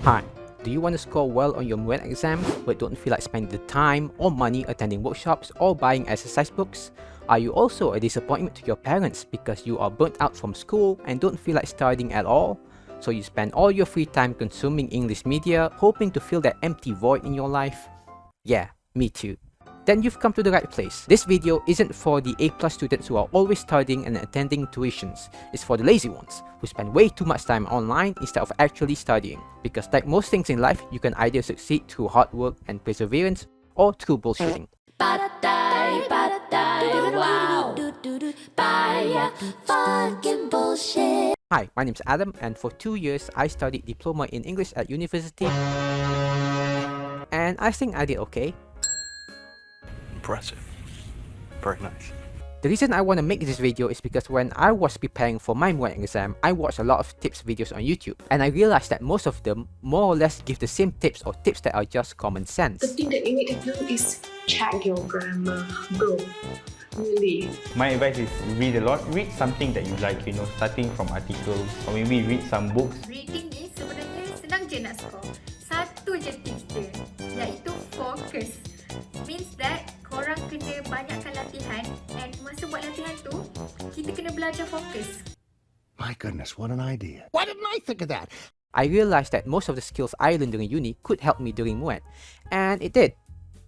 Hi, do you want to score well on your MUET exam but don't feel like spending the time or money attending workshops or buying exercise books? Are you also a disappointment to your parents because you are burnt out from school and don't feel like studying at all? So you spend all your free time consuming English media, hoping to fill that empty void in your life? Yeah, me too. Then you've come to the right place. This video isn't for the A+ students who are always studying and attending tuitions. It's for the lazy ones, who spend way too much time online instead of actually studying. Because like most things in life, you can either succeed through hard work and perseverance, or through bullshitting. Wow. Fucking bullshit. Hi, my name's Adam, and for 2 years, I studied diploma in English at university. And I think I did okay. Impressive. Very nice. The reason I want to make this video is because when I was preparing for my MUET exam, I watched a lot of tips videos on YouTube, and I realized that most of them more or less give the same tips or tips that are just common sense. The thing that you need to do is check your grammar, bro. Really. My advice is read a lot. Read something that you like, starting from articles or maybe read some books. Reading ni sebenarnya senang je nak score. Satu je tips dia, iaitu fokus. Means that korang kena banyakkan latihan, and masa buat latihan tu, kita kena belajar fokus. My goodness, what an idea. Why didn't I think of that? I realized that most of the skills I learned during uni could help me during MUET, and it did,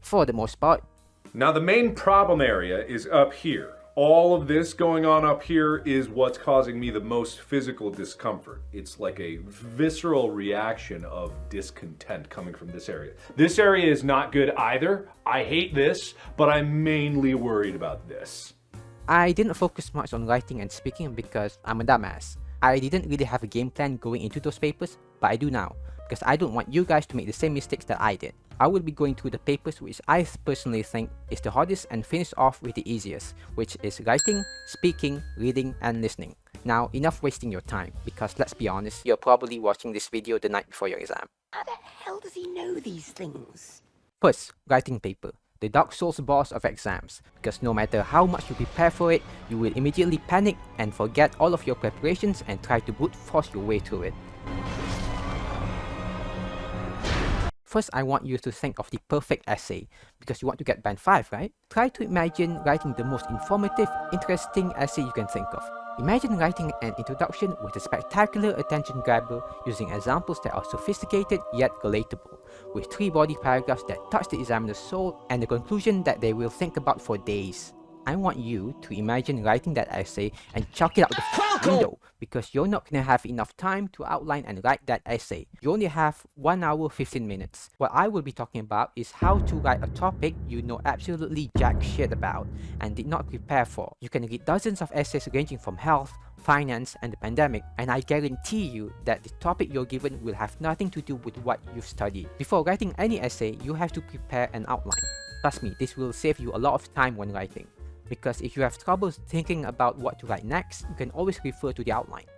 for the most part. Now the main problem area is up here. All of this going on up here is what's causing me the most physical discomfort. It's like a visceral reaction of discontent coming from this area. This area is not good either. I hate this, but I'm mainly worried about this. I didn't focus much on writing and speaking because I'm a dumbass. I didn't really have a game plan going into those papers, but I do now, because I don't want you guys to make the same mistakes that I did. I will be going through the papers which I personally think is the hardest and finish off with the easiest, which is writing, speaking, reading, and listening. Now, enough wasting your time, because let's be honest, you're probably watching this video the night before your exam. How the hell does he know these things? First, writing paper. The Dark Souls boss of exams, because no matter how much you prepare for it, you will immediately panic and forget all of your preparations and try to brute force your way through it. First, I want you to think of the perfect essay, because you want to get band 5, right? Try to imagine writing the most informative, interesting essay you can think of. Imagine writing an introduction with a spectacular attention grabber using examples that are sophisticated yet relatable, with 3 body paragraphs that touch the examiner's soul and the conclusion that they will think about for days. I want you to imagine writing that essay and chuck it out the window, because you're not going to have enough time to outline and write that essay. You only have 1 hour 15 minutes. What I will be talking about is how to write a topic you know absolutely jack shit about and did not prepare for. You can read dozens of essays ranging from health, finance, and the pandemic, and I guarantee you that the topic you're given will have nothing to do with what you've studied. Before writing any essay, you have to prepare an outline. Trust me, this will save you a lot of time when writing. Because if you have trouble thinking about what to write next, you can always refer to the outline.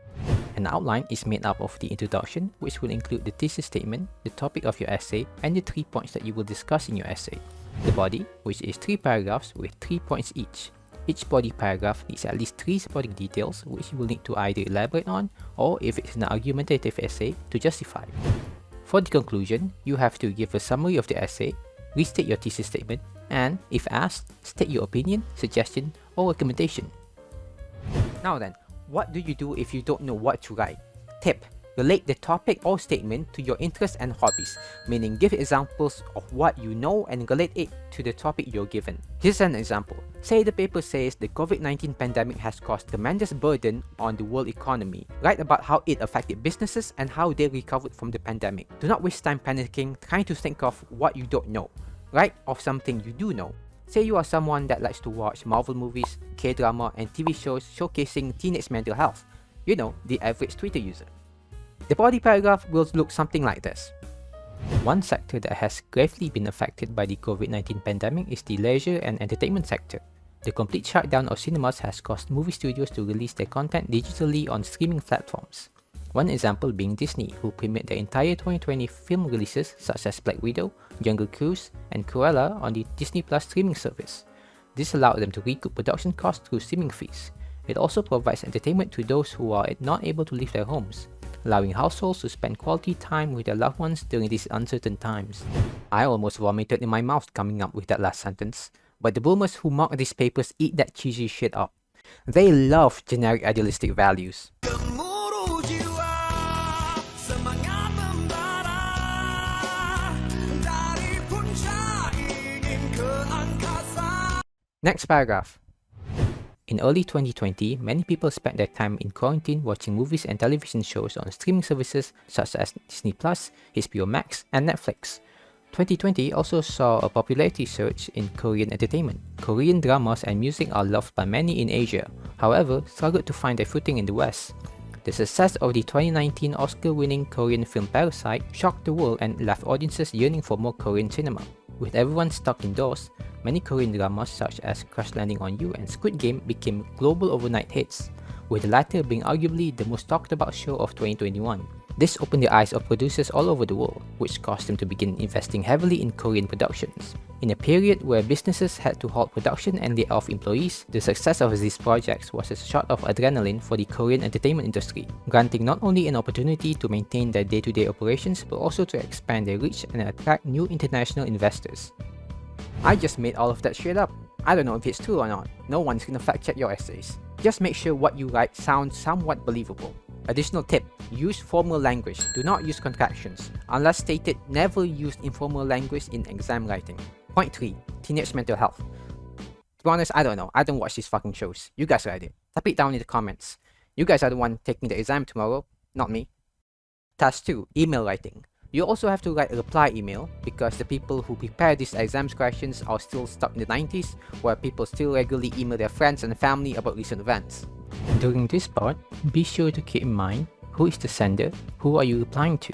An outline is made up of the introduction, which will include the thesis statement, the topic of your essay, and the 3 points that you will discuss in your essay. The body, which is 3 paragraphs with 3 points each. Each body paragraph needs at least 3 supporting details, which you will need to either elaborate on, or if it's an argumentative essay, to justify. For the conclusion, you have to give a summary of the essay, restate your thesis statement, and, if asked, state your opinion, suggestion, or recommendation. Now then, what do you do if you don't know what to write? Tip: relate the topic or statement to your interests and hobbies, meaning give examples of what you know and relate it to the topic you're given. Here's an example. Say the paper says the COVID-19 pandemic has caused tremendous burden on the world economy. Write about how it affected businesses and how they recovered from the pandemic. Do not waste time panicking trying to think of what you don't know. Write of something you do know. Say you are someone that likes to watch Marvel movies, K-drama, and TV shows showcasing teenage mental health. You know, the average Twitter user. The body paragraph will look something like this. One sector that has gravely been affected by the COVID-19 pandemic is the leisure and entertainment sector. The complete shutdown of cinemas has caused movie studios to release their content digitally on streaming platforms. One example being Disney, who premiered their entire 2020 film releases such as Black Widow, Jungle Cruise, and Cruella on the Disney Plus streaming service. This allowed them to recoup production costs through streaming fees. It also provides entertainment to those who are not able to leave their homes. allowing households to spend quality time with their loved ones during these uncertain times. I almost vomited in my mouth coming up with that last sentence, but the boomers who mock these papers eat that cheesy shit up. They love generic idealistic values. Next paragraph. In early 2020, many people spent their time in quarantine watching movies and television shows on streaming services such as Disney+, HBO Max, and Netflix. 2020 also saw a popularity surge in Korean entertainment. Korean dramas and music are loved by many in Asia, however, struggled to find their footing in the West. The success of the 2019 Oscar-winning Korean film Parasite shocked the world and left audiences yearning for more Korean cinema. With everyone stuck indoors, many Korean dramas such as Crash Landing on You and Squid Game became global overnight hits, with the latter being arguably the most talked about show of 2021. This opened the eyes of producers all over the world, which caused them to begin investing heavily in Korean productions. In a period where businesses had to halt production and lay off employees, the success of these projects was a shot of adrenaline for the Korean entertainment industry, granting not only an opportunity to maintain their day-to-day operations but also to expand their reach and attract new international investors. I just made all of that shit up. I don't know if it's true or not. No one's gonna fact check your essays. Just make sure what you write sounds somewhat believable. Additional tip, use formal language. Do not use contractions. Unless stated, never use informal language in exam writing. Point 3. Teenage mental health. To be honest, I don't know. I don't watch these fucking shows. You guys write it. Type it down in the comments. You guys are the one taking the exam tomorrow, not me. Task 2. Email writing. You also have to write a reply email because the people who prepare these exams questions are still stuck in the 90s where people still regularly email their friends and family about recent events. During this part, be sure to keep in mind who is the sender, who are you replying to.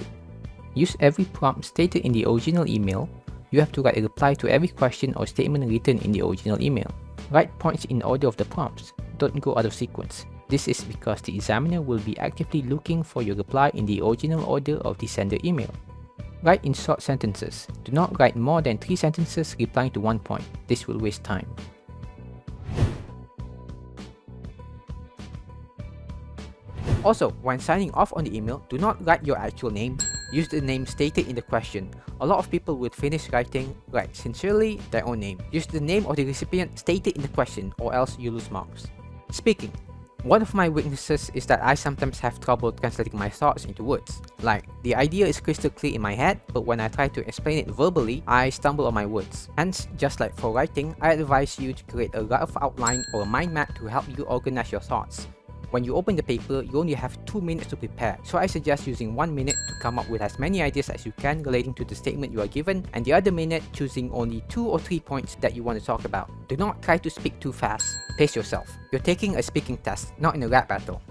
Use every prompt stated in the original email. You have to write a reply to every question or statement written in the original email. Write points in order of the prompts. Don't go out of sequence. This is because the examiner will be actively looking for your reply in the original order of the sender email. Write in short sentences. Do not write more than 3 sentences replying to one point. This will waste time. Also, when signing off on the email, do not write your actual name. Use the name stated in the question. A lot of people would finish writing, write sincerely, their own name. Use the name of the recipient stated in the question or else you lose marks. Speaking. One of my weaknesses is that I sometimes have trouble translating my thoughts into words. Like, the idea is crystal clear in my head, but when I try to explain it verbally, I stumble on my words. Hence, just like for writing, I advise you to create a rough outline or a mind map to help you organize your thoughts. When you open the paper, you only have 2 minutes to prepare, so I suggest using 1 minute to come up with as many ideas as you can relating to the statement you are given, and the other minute choosing only 2 or 3 points that you want to talk about. Do not try to speak too fast. Pace yourself. You're taking a speaking test, not in a rap battle.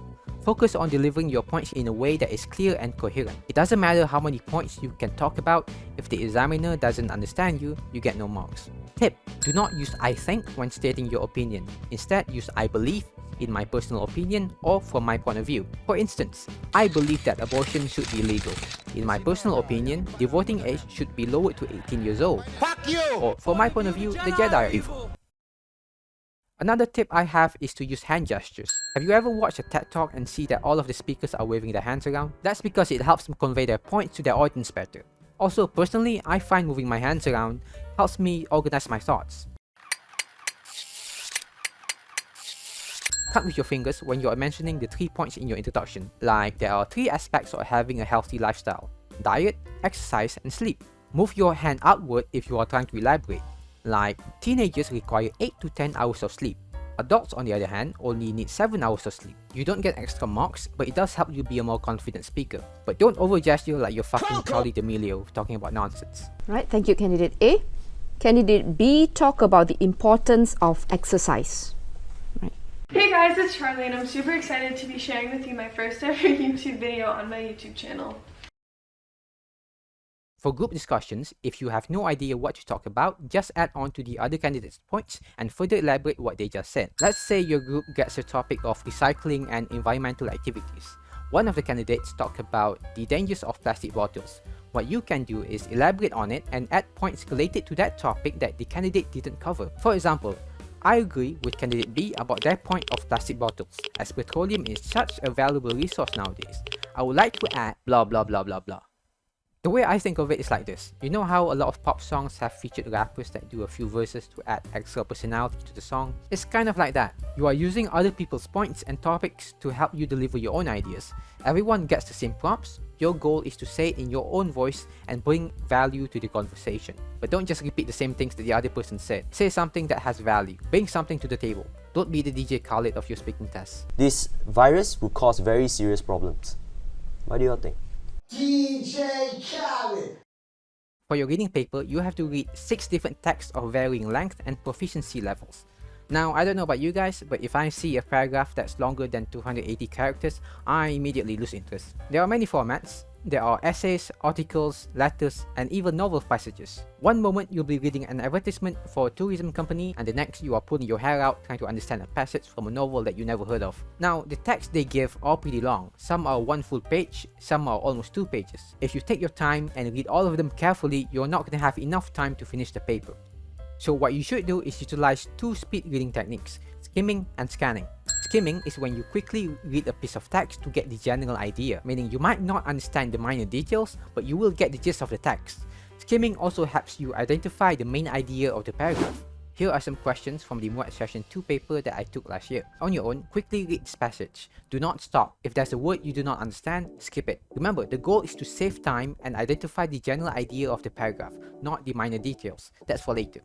Focus on delivering your points in a way that is clear and coherent. It doesn't matter how many points you can talk about, if the examiner doesn't understand you, you get no marks. Tip: do not use I think when stating your opinion. Instead, use I believe, in my personal opinion, or from my point of view. For instance, I believe that abortion should be legal. In my personal opinion, the voting age should be lowered to 18 years old. Fuck you! Or from my point of view, the Jedi are evil. Another tip I have is to use hand gestures. Have you ever watched a TED Talk and see that all of the speakers are waving their hands around? That's because it helps them convey their points to their audience better. Also, personally, I find moving my hands around helps me organize my thoughts. Cut with your fingers when you are mentioning the 3 points in your introduction, like there are 3 aspects of having a healthy lifestyle: diet, exercise, and sleep. Move your hand outward if you are trying to elaborate, like teenagers require 8 to 10 hours of sleep. Adults, on the other hand, only need 7 hours of sleep. You don't get extra marks, but it does help you be a more confident speaker. But don't over-gesture like you're fucking Charlie D'Amelio talking about nonsense. Right, thank you, Candidate A. Candidate B, talk about the importance of exercise. Right. Hey guys, it's Charlie and I'm super excited to be sharing with you my first ever YouTube video on my YouTube channel. For group discussions, if you have no idea what to talk about, just add on to the other candidates' points and further elaborate what they just said. Let's say your group gets a topic of recycling and environmental activities. One of the candidates talked about the dangers of plastic bottles. What you can do is elaborate on it and add points related to that topic that the candidate didn't cover. For example, I agree with candidate B about their point of plastic bottles, as petroleum is such a valuable resource nowadays. I would like to add blah blah blah blah blah. The way I think of it is like this. You know how a lot of pop songs have featured rappers that do a few verses to add extra personality to the song? It's kind of like that. You are using other people's points and topics to help you deliver your own ideas. Everyone gets the same prompts. Your goal is to say it in your own voice and bring value to the conversation. But don't just repeat the same things that the other person said. Say something that has value. Bring something to the table. Don't be the DJ Khaled of your speaking test. This virus will cause very serious problems. What do you all think? DJ Khaled. For your reading paper, you have to read 6 different texts of varying length and proficiency levels. Now, I don't know about you guys, but if I see a paragraph that's longer than 280 characters, I immediately lose interest. There are many formats. There are essays, articles, letters, and even novel passages. One moment you'll be reading an advertisement for a tourism company, and the next you are pulling your hair out trying to understand a passage from a novel that you never heard of. Now, the text they give are pretty long. Some are 1 full page, some are almost 2 pages. If you take your time and read all of them carefully, you're not going to have enough time to finish the paper. So what you should do is utilize 2 speed reading techniques, skimming and scanning. Skimming is when you quickly read a piece of text to get the general idea, meaning you might not understand the minor details, but you will get the gist of the text. Skimming also helps you identify the main idea of the paragraph. Here are some questions from the MUET Session 2 paper that I took last year. On your own, quickly read this passage. Do not stop. If there's a word you do not understand, skip it. Remember, the goal is to save time and identify the general idea of the paragraph, not the minor details. That's for later.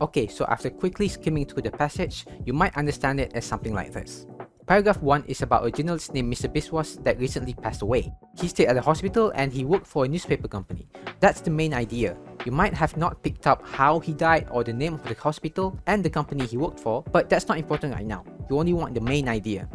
Okay, so after quickly skimming through the passage, you might understand it as something like this. Paragraph 1 is about a journalist named Mr. Biswas that recently passed away. He stayed at a hospital and he worked for a newspaper company. That's the main idea. You might have not picked up how he died or the name of the hospital and the company he worked for, but that's not important right now. You only want the main idea.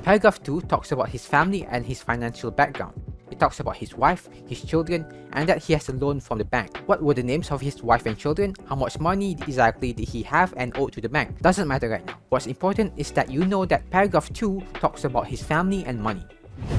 Paragraph 2 talks about his family and his financial background. It talks about his wife, his children, and that he has a loan from the bank. What were the names of his wife and children? How much money exactly did he have and owe to the bank? Doesn't matter right now. What's important is that you know that paragraph 2 talks about his family and money.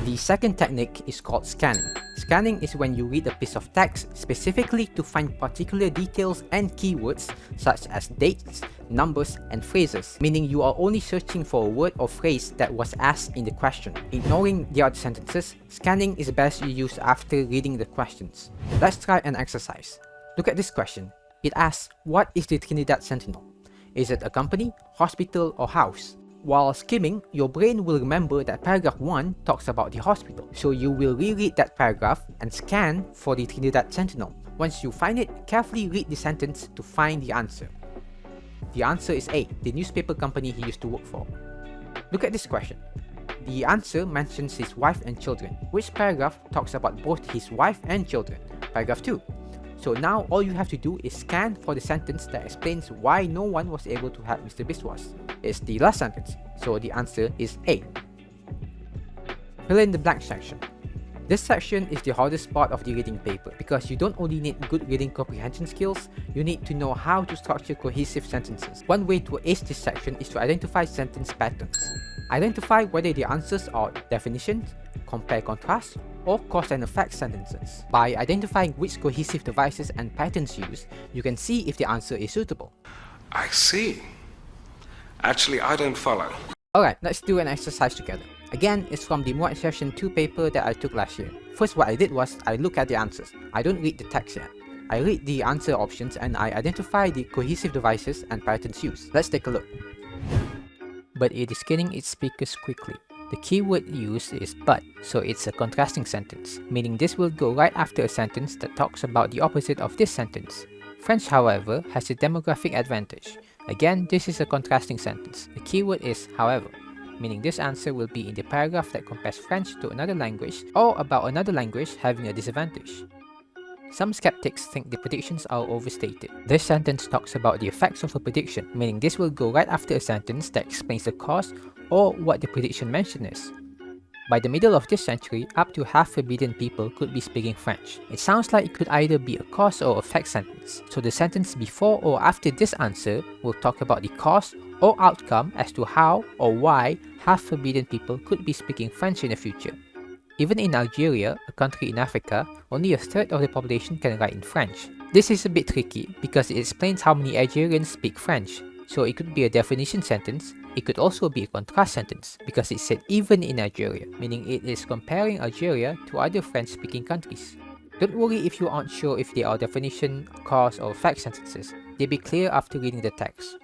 The second technique is called scanning. Scanning is when you read a piece of text specifically to find particular details and keywords such as dates, numbers, and phrases, meaning you are only searching for a word or phrase that was asked in the question. Ignoring the other sentences, scanning is best used after reading the questions. Let's try an exercise. Look at this question. It asks, what is the Trinidad Sentinel? Is it a company, hospital, or house? While skimming, your brain will remember that paragraph 1 talks about the hospital, so you will reread that paragraph and scan for the Trinidad Sentinel. Once you find it, carefully read the sentence to find the answer. The answer is A, the newspaper company he used to work for. Look at this question. The answer mentions his wife and children. Which paragraph talks about both his wife and children? Paragraph 2. So now all you have to do is scan for the sentence that explains why no one was able to help Mr. Biswas. It's the last sentence, so the answer is A. Fill in the blank section. This section is the hardest part of the reading paper because you don't only need good reading comprehension skills, you need to know how to structure cohesive sentences. One way to ace this section is to identify sentence patterns. Identify whether the answers are definitions, compare contrast, or cause and effect sentences. By identifying which cohesive devices and patterns used, you can see if the answer is suitable. I see. Actually, I don't follow. Alright, let's do an exercise together. Again, it's from the MUET Session 2 paper that I took last year. First, what I did was, I look at the answers. I don't read the text yet. I read the answer options and I identify the cohesive devices and patterns used. Let's take a look. But it is scanning its speakers quickly. The keyword used is but, so it's a contrasting sentence, meaning this will go right after a sentence that talks about the opposite of this sentence. French, however, has a demographic advantage. Again, this is a contrasting sentence. The keyword is however, meaning this answer will be in the paragraph that compares French to another language or about another language having a disadvantage. Some skeptics think the predictions are overstated. This sentence talks about the effects of a prediction, meaning this will go right after a sentence that explains the cause or what the prediction mentioned is. By the middle of this century, up to 500 million people could be speaking French. It sounds like it could either be a cause or effect sentence, so the sentence before or after this answer will talk about the cause or outcome as to how or why 500 million people could be speaking French in the future. Even in Algeria, a country in Africa, only a third of the population can write in French. This is a bit tricky because it explains how many Algerians speak French, so it could be a definition sentence, It could also be a contrast sentence because it's said even in Algeria, meaning it is comparing Algeria to other French-speaking countries. Don't worry if you aren't sure if they are definition, cause, or fact sentences. They'll be clear after reading the text.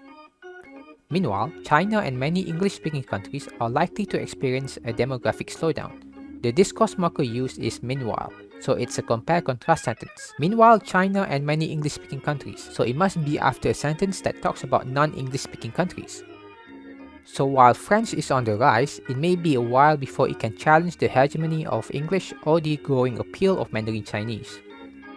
Meanwhile, China and many English-speaking countries are likely to experience a demographic slowdown. The discourse marker used is meanwhile, so it's a compare-contrast sentence. Meanwhile, China and many English-speaking countries, so it must be after a sentence that talks about non-English-speaking countries. So while French is on the rise, it may be a while before it can challenge the hegemony of English or the growing appeal of Mandarin Chinese.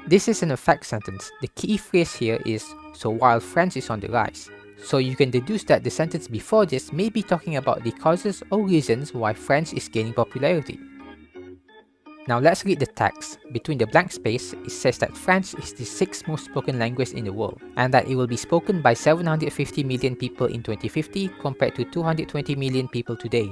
This is an effect sentence. The key phrase here is, so while French is on the rise. So you can deduce that the sentence before this may be talking about the causes or reasons why French is gaining popularity. Now let's read the text. Between the blank space, it says that French is the 6th most spoken language in the world, and that it will be spoken by 750 million people in 2050 compared to 220 million people today.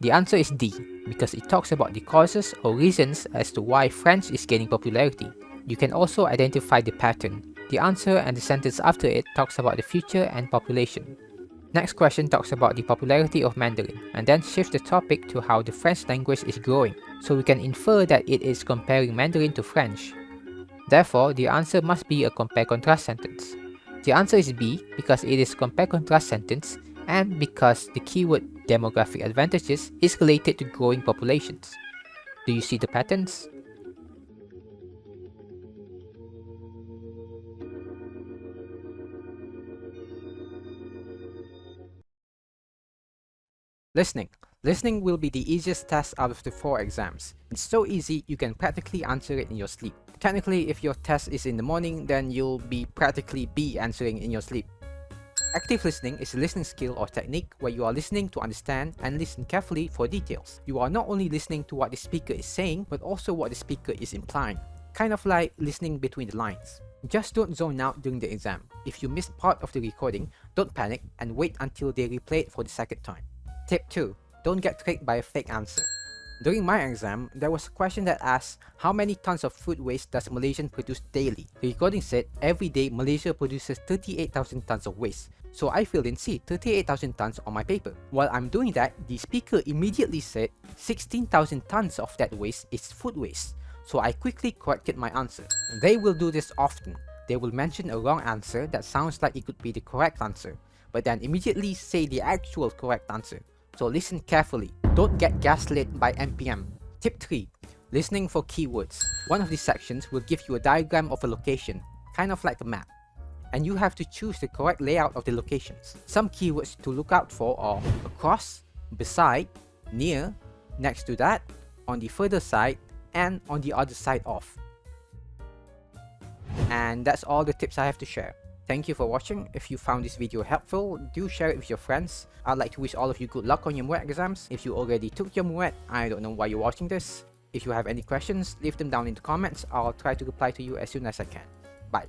The answer is D, because it talks about the causes or reasons as to why French is gaining popularity. You can also identify the pattern. The answer and the sentence after it talks about the future and population. Next question talks about the popularity of Mandarin, and then shifts the topic to how the French language is growing, so we can infer that it is comparing Mandarin to French. Therefore, the answer must be a compare-contrast sentence. The answer is B because it is compare-contrast sentence and because the keyword demographic advantages is related to growing populations. Do you see the patterns? Listening. Listening will be the easiest test out of the 4 exams. It's so easy you can practically answer it in your sleep. Technically, if your test is in the morning, then you'll practically be answering in your sleep. Active listening is a listening skill or technique where you are listening to understand and listen carefully for details. You are not only listening to what the speaker is saying, but also what the speaker is implying. Kind of like listening between the lines. Just don't zone out during the exam. If you missed part of the recording, don't panic and wait until they replay it for the second time. Tip 2. Don't get tricked by a fake answer. During my exam, there was a question that asked, how many tons of food waste does Malaysia produce daily? The recording said, every day Malaysia produces 38,000 tons of waste. So I filled in C, 38,000 tons on my paper. While I'm doing that, the speaker immediately said, 16,000 tons of that waste is food waste. So I quickly corrected my answer. They will do this often. They will mention a wrong answer that sounds like it could be the correct answer, but then immediately say the actual correct answer. So listen carefully. Don't get gaslit by NPM. Tip 3. Listening for keywords. One of these sections will give you a diagram of a location, kind of like a map. And you have to choose the correct layout of the locations. Some keywords to look out for are across, beside, near, next to that, on the further side, and on the other side of. And that's all the tips I have to share. Thank you for watching. If you found this video helpful, do share it with your friends. I'd like to wish all of you good luck on your MUET exams. If you already took your MUET, I don't know why you're watching this. If you have any questions, leave them down in the comments. I'll try to reply to you as soon as I can. Bye.